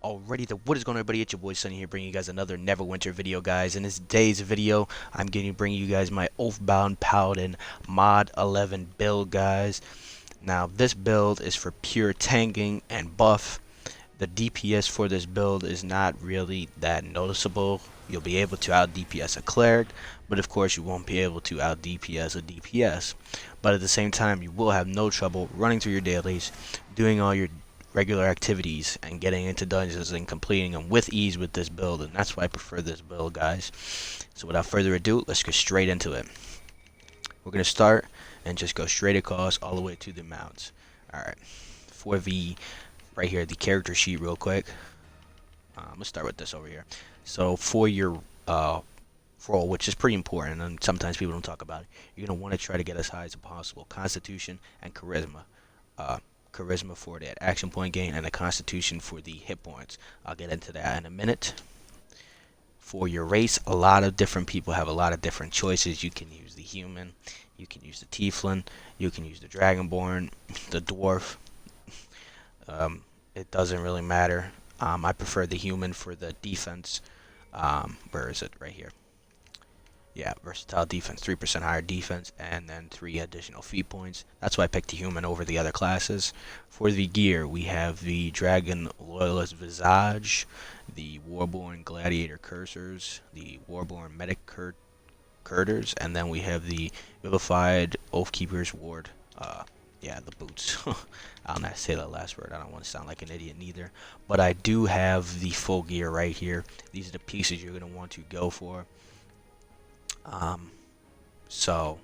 already. What is going on, everybody? It's your boy Sunny here, bringing you guys another Neverwinter video, guys. In this day's video, I'm going to bring you guys my OathBound Paladin Mod 11 build, guys. Now, this build is for pure tanking and buff. The DPS for this build is not really that noticeable. You'll be able to out DPS a cleric, but of course you won't be able to out DPS a DPS. But at the same time, you will have no trouble running through your dailies, doing all your regular activities, and getting into dungeons and completing them with ease with this build. And that's why I prefer this build, guys. So without further ado, let's go straight into it. We're going to start and just go straight across all the way to the mounts. Alright, for the right here, the character sheet real quick. Let's start with this over here. So for your role, which is pretty important, and sometimes people don't talk about it, you're going to want to try to get as high as possible. Constitution and Charisma. Charisma for that action point gain, and a Constitution for the hit points. I'll get into that in a minute. For your race, a lot of different people have a lot of different choices. You can use the human, you can use the tiefling, you can use the dragonborn, the dwarf. It doesn't really matter. I prefer the human for the defense. Where is it? Right here. Yeah, versatile defense, 3% higher defense, and then 3 additional feat points. That's why I picked the human over the other classes. For the gear, we have the Dragon Loyalist Visage, the Warborn Gladiator Cursors, the Warborn Medic Curders, and then we have the Vivified Oathkeeper's Ward. Yeah, the boots. I'll not say that last word. I don't want to sound like an idiot neither. But I do have the full gear right here. These are the pieces you're going to want to go for. So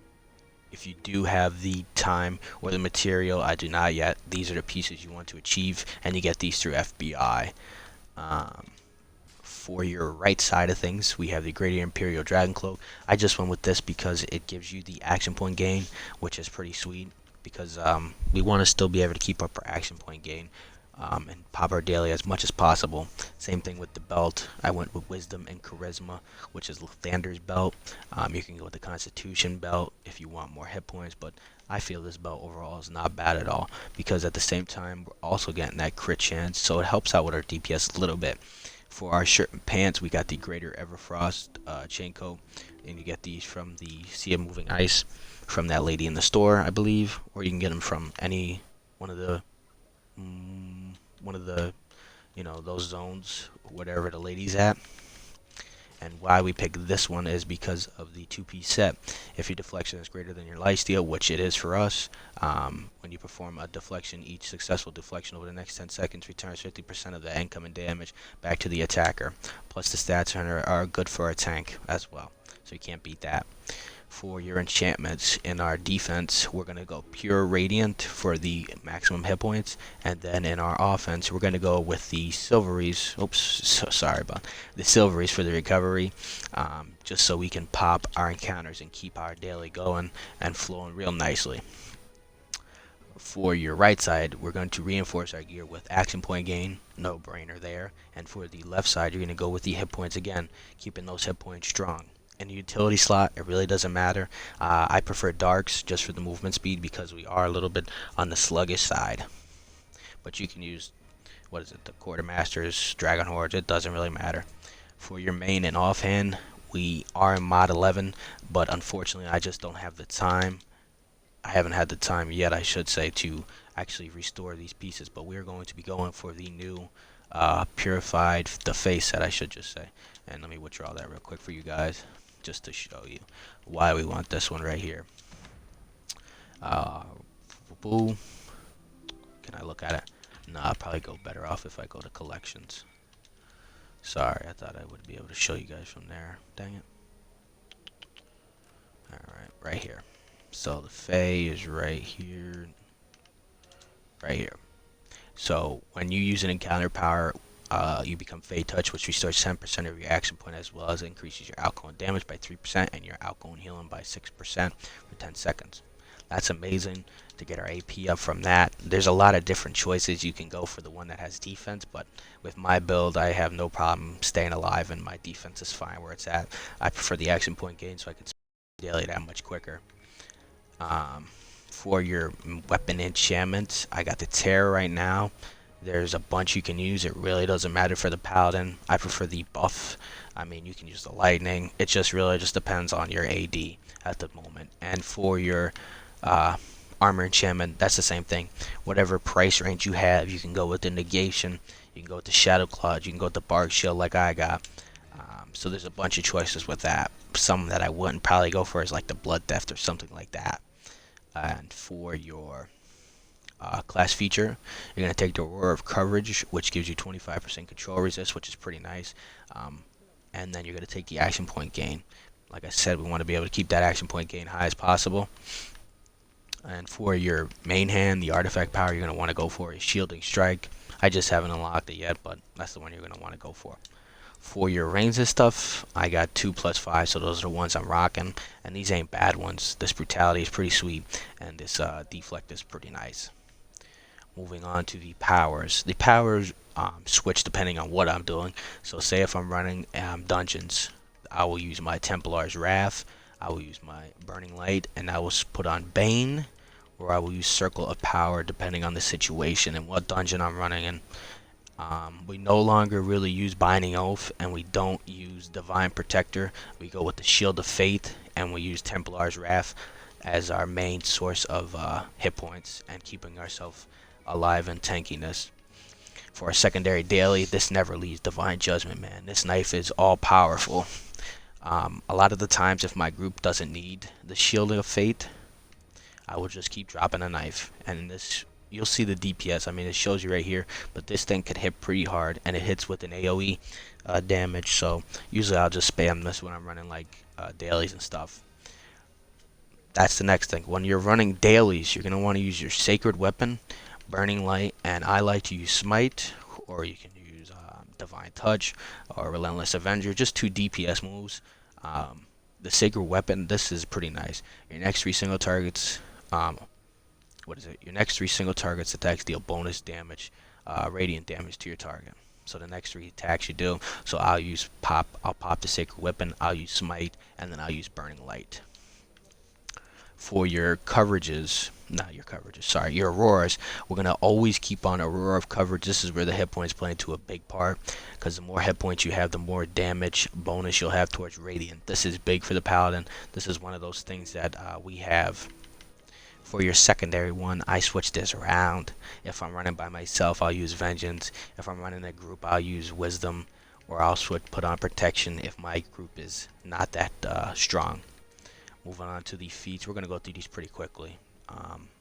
if you do have the time or the material, I do not yet. These are the pieces you want to achieve, and you get these through FBI. For your right side of things, we have the Greater Imperial Dragon Cloak. I just went with this because it gives you the action point gain, which is pretty sweet, because we want to still be able to keep up our action point gain and pop our daily as much as possible. Same thing with the belt. I went with Wisdom and Charisma, which is Lathander's belt. You can go with the Constitution belt if you want more hit points, but I feel this belt overall is not bad at all, because at the same time we're also getting that crit chance, so it helps out with our DPS a little bit. For our shirt and pants, we got the Greater Everfrost chain coat, and you get these from the Sea of Moving Ice, from that lady in the store, I believe, or you can get them from any one of the you know, those zones, whatever the lady's at. And why we picked this one is because of the 2-piece set. If your deflection is greater than your lifesteal, which it is for us, when you perform a deflection, each successful deflection over the next 10 seconds returns 50% of the incoming damage back to the attacker. Plus the stats are good for a tank as well, so you can't beat that. For your enchantments in our defense, we're going to go pure radiant for the maximum hit points, and then in our offense we're going to go with the silveries. Oops, so sorry about the silveries for the recovery, just so we can pop our encounters and keep our daily going and flowing real nicely. For your right side, we're going to reinforce our gear with action point gain, no brainer there. And for the left side, you're going to go with the hit points again, keeping those hit points strong. In the utility slot, it really doesn't matter. I prefer darks just for the movement speed, because we are a little bit on the sluggish side. But you can use, what is it, the Quartermasters, Dragon Hordes, it doesn't really matter. For your main and offhand, we are in mod 11, but unfortunately I just don't have the time. I haven't had the time yet, I should say, to actually restore these pieces, but we're going to be going for the new purified, the face set, I should just say. And let me withdraw that real quick for you guys, just to show you why we want this one right here. Can I look at it? No, I'll probably go better off if I go to collections. Sorry, I thought I would be able to show you guys from there. Dang it. Alright, right here. So the Fae is right here. Right here. So when you use an encounter power, you become Fey Touch, which restores 10% of your action point, as well as increases your outgoing damage by 3% and your outgoing healing by 6% for 10 seconds. That's amazing to get our AP up from that. There's a lot of different choices. You can go for the one that has defense, but with my build, I have no problem staying alive, and my defense is fine where it's at. I prefer the action point gain, so I can daily that much quicker. For your weapon enchantments, I got the Terror right now. There's a bunch you can use. It really doesn't matter for the Paladin. I prefer the buff. I mean, you can use the lightning. It just really just depends on your AD at the moment. And for your uh, armor enchantment, that's the same thing. Whatever price range you have, you can go with the negation. You can go with the shadow cloud. You can go with the bark shield like I got. So there's a bunch of choices with that. Some that I wouldn't probably go for is like the blood theft or something like that. And for your class feature, you're going to take the Aurora of Coverage, which gives you 25% control resist, which is pretty nice. And then you're going to take the action point gain. Like I said, we want to be able to keep that action point gain high as possible. And for your main hand, the artifact power you're going to want to go for is Shielding Strike. I just haven't unlocked it yet, but that's the one you're going to want to go for. For your range and stuff, I got 2+5, so those are the ones I'm rocking. And these ain't bad ones. This Brutality is pretty sweet, and this Deflect is pretty nice. Moving on to the powers. The powers switch depending on what I'm doing. So say if I'm running dungeons, I will use my Templar's Wrath, I will use my Burning Light, and I will put on Bane, or I will use Circle of Power depending on the situation and what dungeon I'm running in. We no longer really use Binding Oath, and we don't use Divine Protector. We go with the Shield of Fate, and we use Templar's Wrath as our main source of hit points and keeping ourselves alive and tankiness. For a secondary daily, this never leaves Divine Judgment, man. This knife is all powerful. A lot of the times, if my group doesn't need the Shield of Fate, I will just keep dropping a knife. And this, you'll see the DPS. I mean, it shows you right here, but this thing could hit pretty hard, and it hits with an AoE damage. So usually I'll just spam this when I'm running like dailies and stuff. That's the next thing. When you're running dailies, you're going to want to use your Sacred Weapon, Burning Light, and I like to use Smite, or you can use Divine Touch or Relentless Avenger, just 2 DPS moves. The Sacred Weapon, this is pretty nice. Your next 3 single targets, Your next 3 single targets attacks deal bonus damage, radiant damage to your target. So the next 3 attacks you do. So I'll pop the Sacred Weapon, I'll use Smite, and then I'll use Burning Light. For your coverages, your auroras, we're going to always keep on Aurora of Coverage. This is where the hit points play into a big part, because the more hit points you have, the more damage bonus you'll have towards Radiant. This is big for the Paladin. This is one of those things that we have. For your secondary one, I switch this around. If I'm running by myself, I'll use Vengeance. If I'm running a group, I'll use Wisdom, or I'll put on Protection if my group is not that strong. Moving on to the feats, we're going to go through these pretty quickly.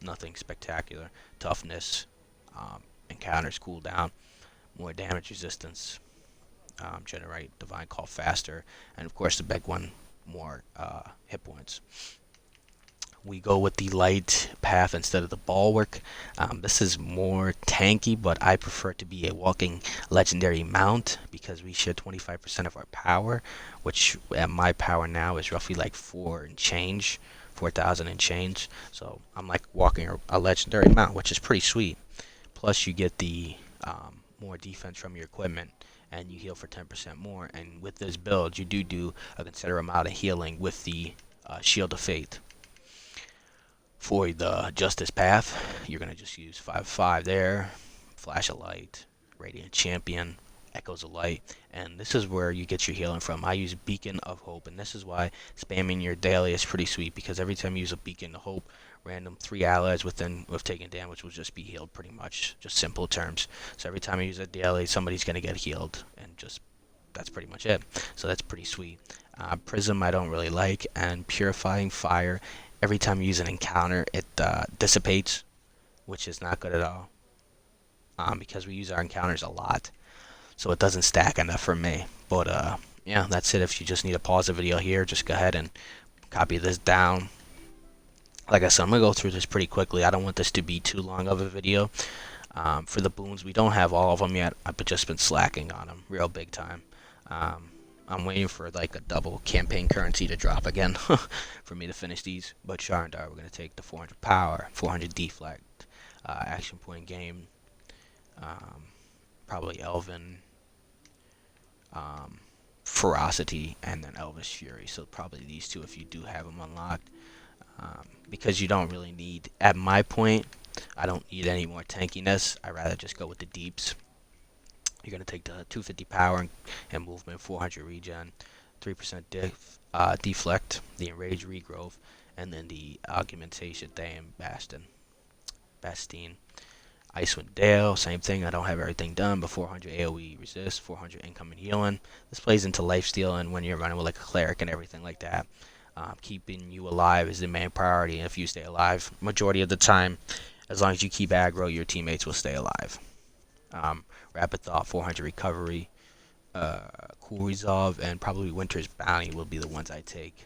Nothing spectacular. Toughness, encounters cooldown, more damage resistance, generate Divine Call faster, and of course the big one, more hit points. We go with the light path instead of the bulwark. This is more tanky, but I prefer to be a walking legendary mount because we share 25% of our power, which at my power now is roughly like 4,000 and change. So I'm like walking a legendary mount, which is pretty sweet. Plus you get the more defense from your equipment, and you heal for 10% more. And with this build, you do a considerable amount of healing with the Shield of Fate. For the Justice Path, you're going to just use 5/5 there, Flash of Light, Radiant Champion, Echoes of Light, and this is where you get your healing from. I use Beacon of Hope, and this is why spamming your daily is pretty sweet, because every time you use a Beacon of Hope, random 3 allies with taking damage will just be healed pretty much, just simple terms. So every time you use a daily, somebody's going to get healed, and just that's pretty much it. So that's pretty sweet. Prism I don't really like, and Purifying Fire, every time you use an encounter, it dissipates, which is not good at all, because we use our encounters a lot, so it doesn't stack enough for me. But yeah, that's it. If you just need to pause the video here, just go ahead and copy this down. Like I said, I'm going to go through this pretty quickly. I don't want this to be too long of a video. For the boons, we don't have all of them yet. I've just been slacking on them real big time. I'm waiting for like a double campaign currency to drop again for me to finish these. But Sharndar, we're going to take the 400 power, 400 deflect, action point game, probably Elven, Ferocity, and then Elvish Fury. So probably these two if you do have them unlocked. Because you don't really need, at my point, I don't need any more tankiness. I'd rather just go with the deeps. You're going to take the 250 power and movement, 400 regen, 3% deflect, the enrage regrowth, and then the augmentation Thane Bastine. Icewind Dale, same thing. I don't have everything done, but 400 AoE resist, 400 incoming healing. This plays into lifesteal and when you're running with like a cleric and everything like that. Keeping you alive is the main priority, and if you stay alive, majority of the time, as long as you keep aggro, your teammates will stay alive. Rapid Thought, 400 recovery, Cool Resolve, and probably Winter's Bounty will be the ones I take.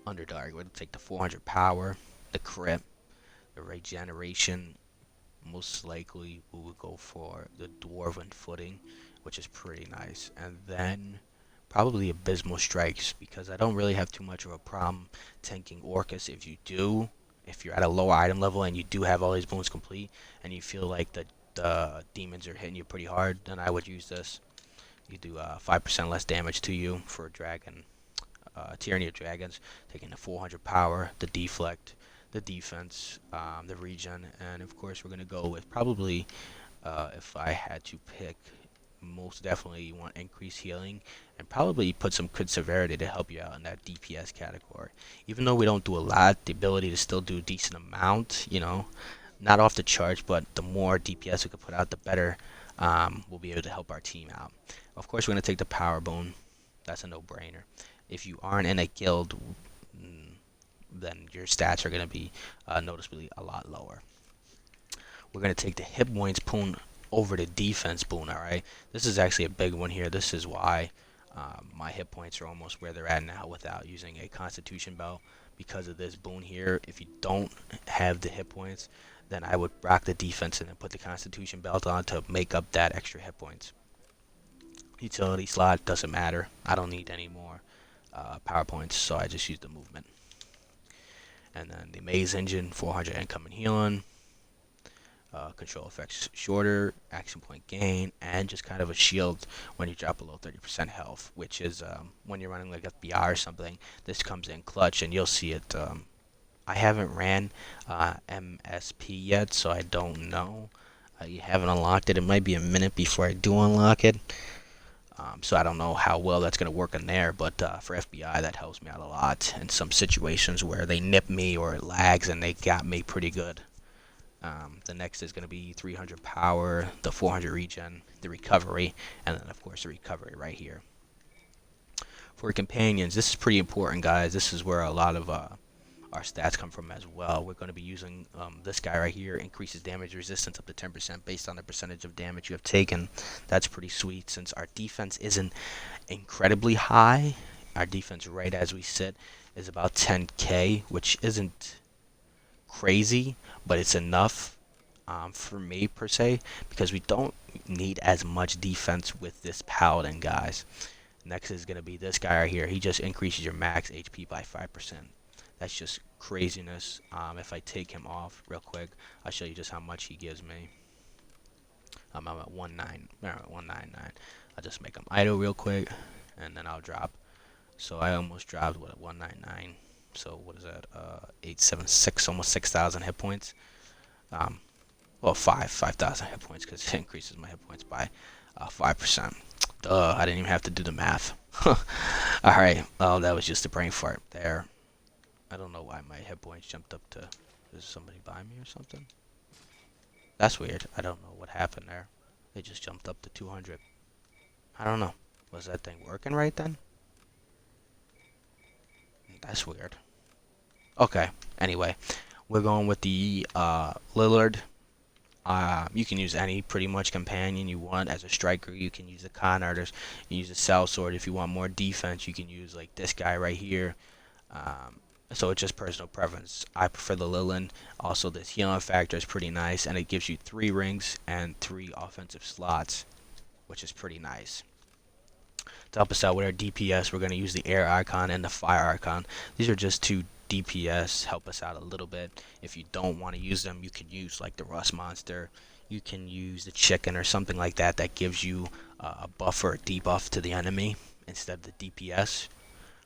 Underdark, we're going to take the 400 power, the crit, the regeneration. Most likely we would go for the Dwarven Footing, which is pretty nice. And then probably Abysmal Strikes, because I don't really have too much of a problem tanking Orcus. If you're at a lower item level and you do have all these boons complete, and you feel like the demons are hitting you pretty hard, then I would use this. You do 5% less damage to you for a dragon. Tyranny of Dragons, taking the 400 power, the deflect, the defense, the regen, and of course we're going to go with probably, if I had to pick, most definitely you want increased healing and probably put some crit severity to help you out in that DPS category. Even though we don't do a lot, the ability to still do a decent amount, not off the charts, but the more DPS we can put out, the better we'll be able to help our team out. Of course, we're going to take the power boon. That's a no-brainer. If you aren't in a guild, then your stats are going to be noticeably a lot lower. We're going to take the hit points boon over the defense boon, alright? This is actually a big one here. This is why my hit points are almost where they're at now without using a constitution belt. Because of this boon here, if you don't have the hit points, then I would rock the defense and then put the constitution belt on to make up that extra hit points. Utility slot doesn't matter. I don't need any more power points, so I just use the movement. And then the Maze Engine, 400 incoming healing, control effects shorter, action point gain, and just kind of a shield when you drop below 30% health, which is when you're running like FBI or something, this comes in clutch, and you'll see it. I haven't ran MSP yet, so I don't know. You haven't unlocked it. It might be a minute before I do unlock it. So I don't know how well that's going to work in there, but for FBI that helps me out a lot in some situations where they nip me or it lags and they got me pretty good. The next is going to be 300 power, the 400 regen, the recovery, and then of course the recovery right here. For companions, this is pretty important, guys. This is where a lot of our stats come from as well. We're going to be using this guy right here, increases damage resistance up to 10% based on the percentage of damage you have taken. That's pretty sweet since our defense isn't incredibly high. Our defense right as we sit is about 10k, which isn't crazy, but it's enough for me per se, because we don't need as much defense with this Paladin, guys. Next is going to be this guy right here. He just increases your max HP by 5%. That's just craziness. If I take him off real quick, I'll show you just how much he gives me. I'm at 199. I'll just make him idle real quick, and then I'll drop. So I almost dropped at 199. So what is that? 876, almost 6,000 hit points. Well, 5,000 hit points because it increases my hit points by 5%. Duh, I didn't even have to do the math. Alright, well, that was just a brain fart there. I don't know why my hit points jumped up to... Is somebody by me or something? That's weird. I don't know what happened there. They just jumped up to 200. I don't know. Was that thing working right then? That's weird. Okay, anyway. We're going with the Lillard. You can use any pretty much companion you want. As a striker, you can use the Con Artist. You can use the Sellsword. If you want more defense, you can use like this guy right here. So it's just personal preference. I prefer the Lilin. Also, this healing factor is pretty nice, and it gives you 3 rings and 3 offensive slots, which is pretty nice. To help us out with our DPS, we're going to use the Air Icon and the Fire Icon. These are just 2 DPS, help us out a little bit. If you don't want to use them, you can use like the Rust Monster. You can use the Chicken or something like that that gives you a buff or a debuff to the enemy instead of the DPS.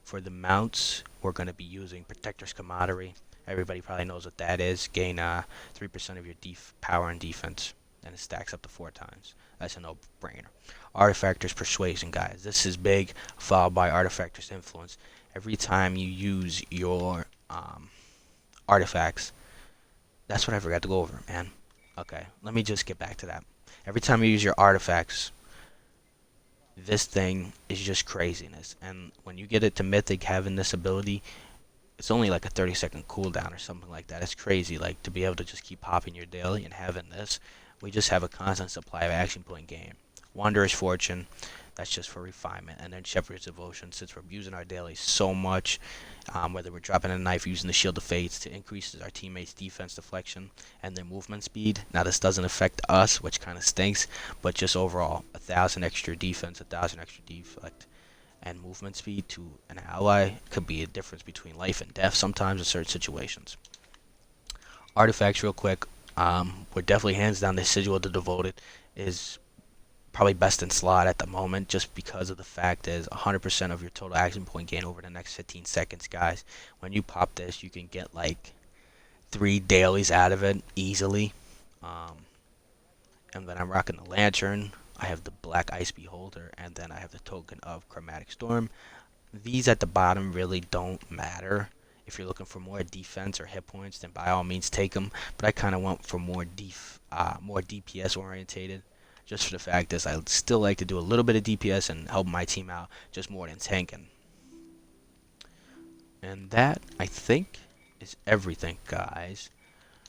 For the mounts, we're going to be using Protector's Camaraderie. Everybody probably knows what that is. Gain 3% of your power and defense, and it stacks up to 4 times. That's a no-brainer. Artifactor's Persuasion, guys. This is big, followed by Artifactor's Influence. Every time you use your artifacts, that's what I forgot to go over, man. Okay, let me just get back to that. Every time you use your artifacts, this thing is just craziness. And when you get it to Mythic, having this ability, it's only like a 30-second cooldown or something like that. It's crazy, like, to be able to just keep popping your daily and having this. We just have a constant supply of action point game. Wanderer's Fortune, that's just for refinement. And then Shepherd's Devotion, since we're using our daily so much, whether we're dropping a knife, using the Shield of Fates to increase our teammates' defense deflection and their movement speed. Now this doesn't affect us, which kind of stinks, but just overall, 1,000 extra defense, 1,000 extra deflect, and movement speed to an ally could be a difference between life and death sometimes in certain situations. Artifacts, real quick. We're definitely hands down the Sigil of the Devoted is probably best in slot at the moment, just because of the fact is 100% of your total action point gain over the next 15 seconds, guys. When you pop this, you can get like 3 dailies out of it easily. And then I'm rocking the Lantern. I have the Black Ice Beholder, and then I have the Token of Chromatic Storm. These at the bottom really don't matter. If you're looking for more defense or hit points, then by all means take them. But I kind of went for more DPS orientated, just for the fact is I still like to do a little bit of DPS and help my team out, just more than tanking. And that, I think, is everything, guys.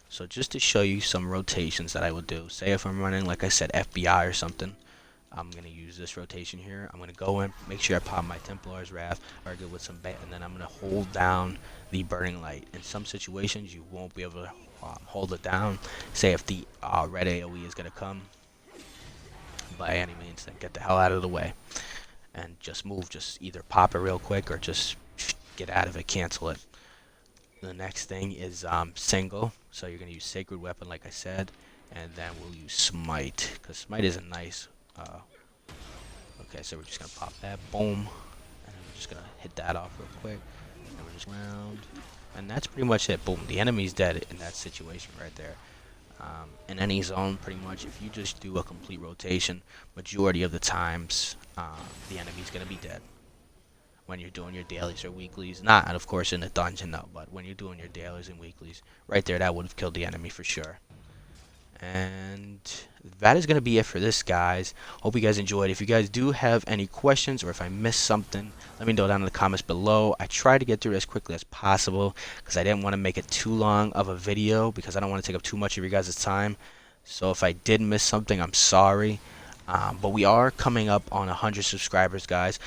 So just to show you some rotations that I would do. Say if I'm running, like I said, FBI or something, I'm going to use this rotation here. I'm going to go in, make sure I pop my Templar's Wrath, or go with some bait, and then I'm going to hold down the Burning Light. In some situations, you won't be able to hold it down. Say if the red AoE is going to come, by any means, then get the hell out of the way and just move. Just either pop it real quick or just get out of it, cancel it. The next thing is single, so you're going to use Sacred Weapon like I said, and then we'll use Smite, because Smite is a nice okay, so we're just going to pop that, boom, and then we're just going to hit that off real quick, and we're just round, and that's pretty much it. Boom, the enemy's dead in that situation right there. In any zone, pretty much, if you just do a complete rotation, majority of the times, the enemy's going to be dead. When you're doing your dailies or weeklies, not, of course, in the dungeon, though, but when you're doing your dailies and weeklies, right there, that would have killed the enemy for sure. And that is going to be it for this, guys. Hope you guys enjoyed. If you guys do have any questions or if I missed something, let me know down in the comments below. I tried to get through it as quickly as possible because I didn't want to make it too long of a video because I don't want to take up too much of your guys' time. So if I did miss something, I'm sorry. But we are coming up on 100 subscribers, guys.